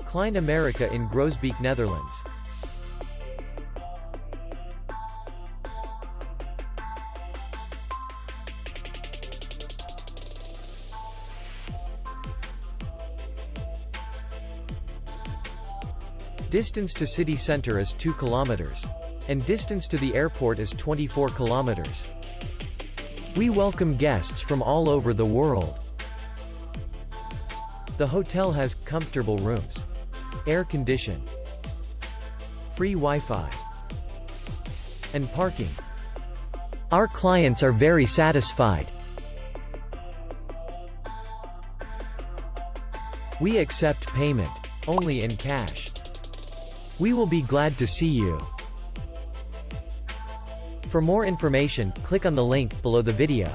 Klein Amerika in Groesbeek, Netherlands. Distance to city center is 2 kilometers. And distance to the airport is 24 kilometers. We welcome guests from all over the world. The hotel has comfortable rooms, air condition, free Wi-Fi, and parking. Our clients are very satisfied. We accept payment only in cash. We will be glad to see you. For more information, click on the link below the video.